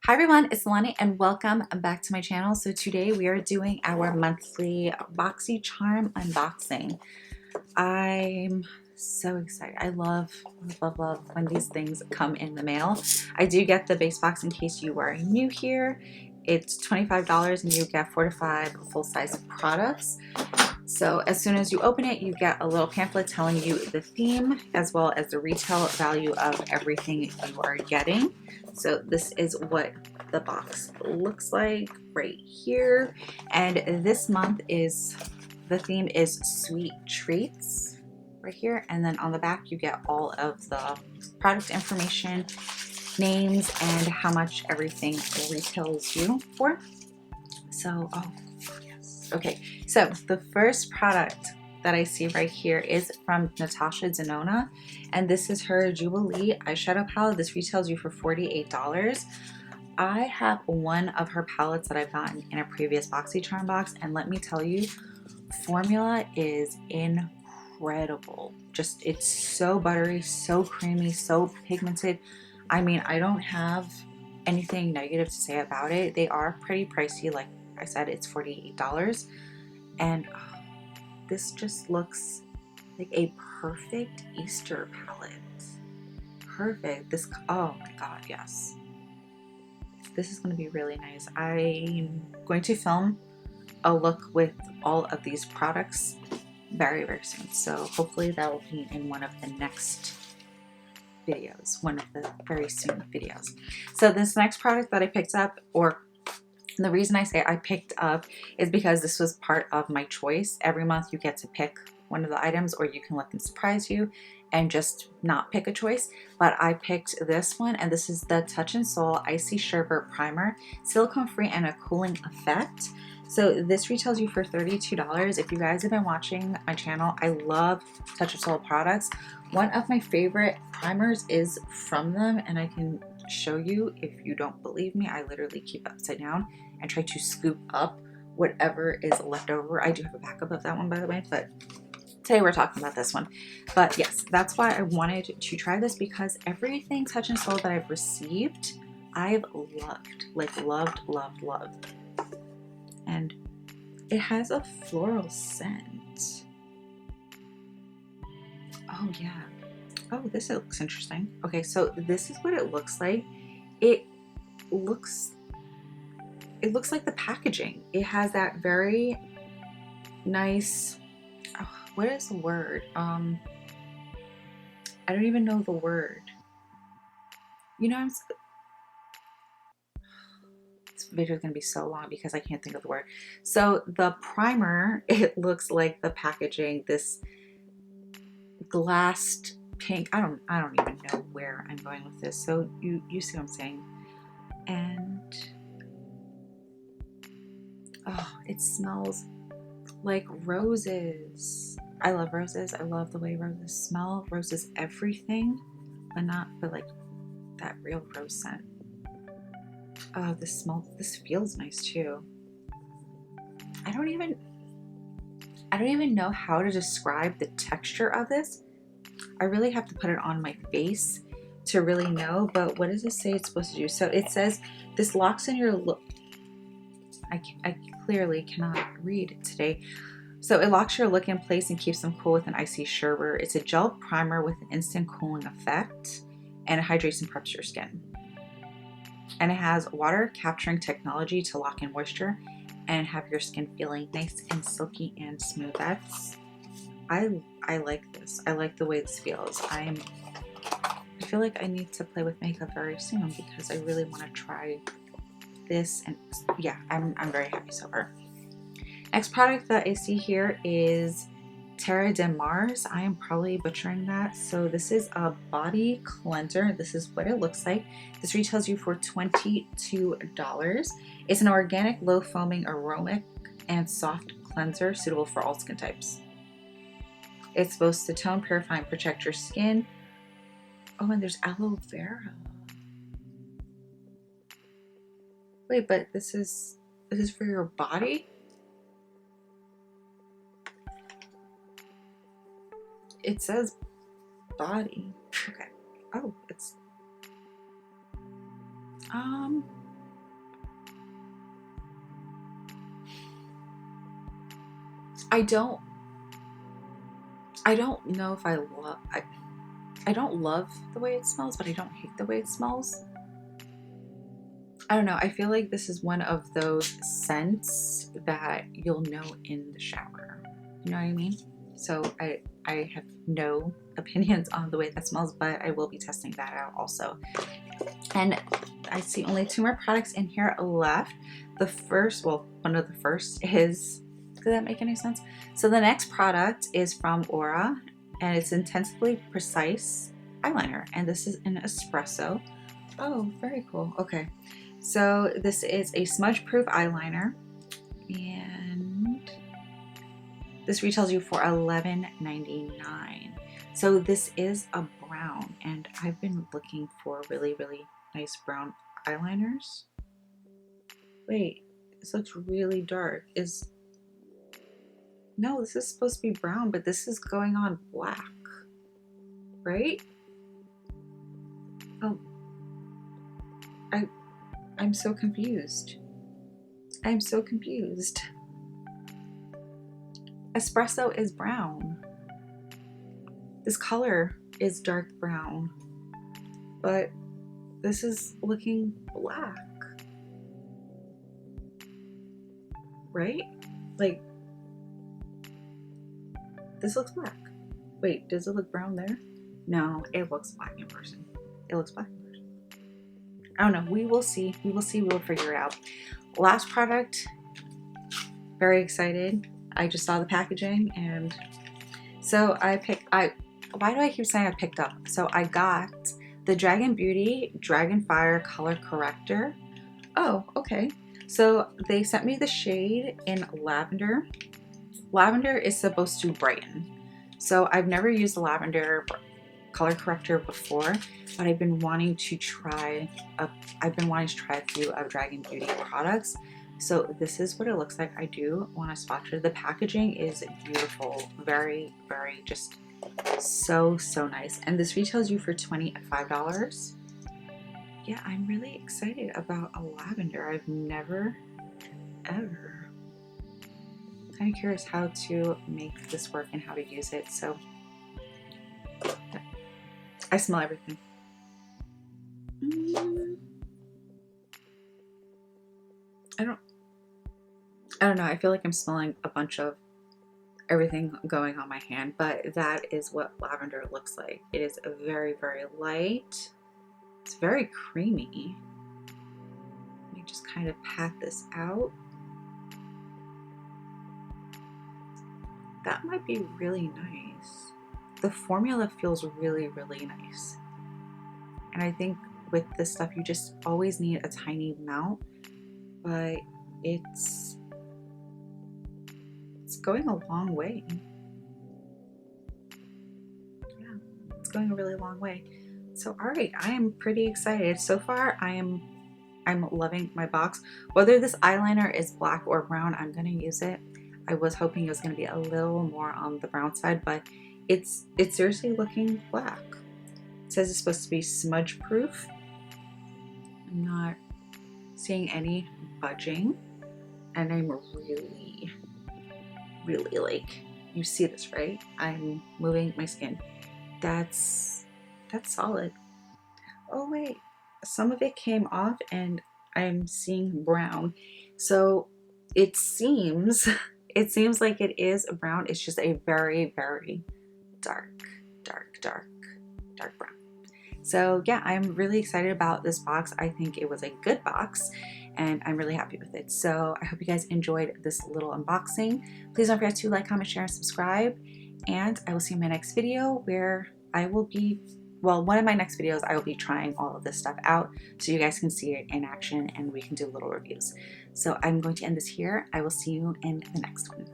Hi everyone, it's Nalanie and welcome back to my channel. So today we are doing our monthly Boxycharm unboxing. I'm so excited. I love when these things come in the mail. I do get the base box in case you are new here. It's $25 and you get 4 to 5 full-size products. So as soon as you open it, you get a little pamphlet telling you the theme as well as the retail value of everything you are getting. So this is what the box looks like right here. And this month the theme is sweet treats right here. And then on the back, you get all of the product information, names, and how much everything retails you for. So, oh, okay, so the first product that I see right here is from Natasha Denona, and this is her Jubilee eyeshadow palette. This retails you for $48. I have one of her palettes that I've gotten in a previous Boxycharm box, and let me tell you, formula is incredible. Just, it's so buttery, so creamy, so pigmented. I mean, I don't have anything negative to say about it. They are pretty pricey, like I said, it's $48. And oh, this just looks like a perfect Easter palette. Perfect. This, oh my God, yes. This is going to be really nice. I'm going to film a look with all of these products very, very soon. So hopefully that will be in one of the next videos, one of the very soon videos. So this next product that I picked up, or the reason I say I picked up, is because this was part of my choice. Every month you get to pick one of the items, or you can let them surprise you and just not pick a choice. But I picked this one, and this is the Touch and Soul See Sherbet Primer, silicone free and a cooling effect. So this retails you for $32. If you guys have been watching my channel, I love Touch of Soul products. One of my favorite primers is from them, and I can show you if you don't believe me. I literally keep it upside down and try to scoop up whatever is left over. I do have a backup of that one, by the way, but today we're talking about this one. But yes, that's why I wanted to try this, because everything Touch and Soul that I've received, I've loved, like loved. And it has a floral scent. Oh yeah. Oh, this looks interesting. Okay, so this is what it looks like. It looks like the packaging. It has that very nice, oh, what is the word? I don't even know the word. You know, this video is going to be so long because I can't think of the word. So the primer, it looks like the packaging, this glassed pink. I don't even know where I'm going with this. So you see what I'm saying? And oh, it smells like roses. I love roses. I love the way roses smell. Roses everything, but like that real rose scent. Oh, this feels nice too. I don't even know how to describe the texture of this. I really have to put it on my face to really know, but what does it say it's supposed to do? So it says this locks in your look. I clearly cannot read today. So it locks your look in place and keeps them cool with an icy sherbet. It's a gel primer with an instant cooling effect, and it hydrates and preps your skin. And it has water capturing technology to lock in moisture and have your skin feeling nice and silky and smooth. I like this. I like the way this feels. I feel like I need to play with makeup very soon because I really want to try this, and yeah, I'm very happy so far. Next product that I see here is Terra de Mars. I am probably butchering that. So this is a body cleanser. This is what it looks like. This retails you for $22. It's an organic, low foaming, aromatic, and soft cleanser suitable for all skin types. It's supposed to tone, purify, and protect your skin. Oh, and there's aloe vera. Wait, but this is for your body? It says body. Okay. Oh, it's I don't know if I love, I don't love the way it smells, but I don't hate the way it smells. I don't know. I feel like this is one of those scents that you'll know in the shower. You know what I mean? So I have no opinions on the way that smells, but I will be testing that out also. And I see only 2 more products in here left. The first, well, one of the first is, does that make any sense? So the next product is from Aura, and it's Intensely Precise Eyeliner, and this is an espresso. Oh, very cool. Okay, so this is a smudge-proof eyeliner, and this retails you for $11.99. So this is a brown, and I've been looking for really, really nice brown eyeliners. Wait, this looks really dark. No, this is supposed to be brown, but this is going on black, right? Oh, I'm so confused. I'm so confused. Espresso is brown. This color is dark brown, but this is looking black, right? Like, this looks black. Wait, does it look brown there? No, it looks black in person. It looks black in person. I don't know. We will see. We will see. We'll figure it out. Last product. Very excited. I just saw the packaging, and so why do I keep saying I picked up? So I got the Dragon Beauty Dragon Fire Color Corrector. Oh, okay. So they sent me the shade in lavender. Lavender is supposed to brighten. So I've never used the lavender color corrector before, but I've been wanting to try a few of Dragon Beauty products. So this is what it looks like. I do want to swatch it. The packaging is beautiful. Very, very just so nice. And this retails you for $25. Yeah, I'm really excited about a lavender. I've never ever. Kind of curious how to make this work and how to use it. So I smell everything. I don't know. I feel like I'm smelling a bunch of everything going on my hand, but that is what lavender looks like. It is a very, very light. It's very creamy. Let me just kind of pat this out. That might be really nice. The formula feels really, really nice. And I think with this stuff, you just always need a tiny amount, but it's going a long way. Yeah, it's going a really long way. So, all right, I am pretty excited. So far, I'm loving my box. Whether this eyeliner is black or brown, I'm gonna use it. I was hoping it was gonna be a little more on the brown side, but it's seriously looking black. It says it's supposed to be smudge proof. I'm not seeing any budging, and I'm really, really like, you see this, right? I'm moving my skin. That's solid. Oh wait, some of it came off and I'm seeing brown. So it seems like it is a brown. It's just a very, very dark brown. So yeah, I'm really excited about this box. I think it was a good box and I'm really happy with it. So I hope you guys enjoyed this little unboxing. Please don't forget to like, comment, share, and subscribe. And I will see you in my next video where I will be, well, one of my next videos, I will be trying all of this stuff out so you guys can see it in action and we can do little reviews. So I'm going to end this here. I will see you in the next one.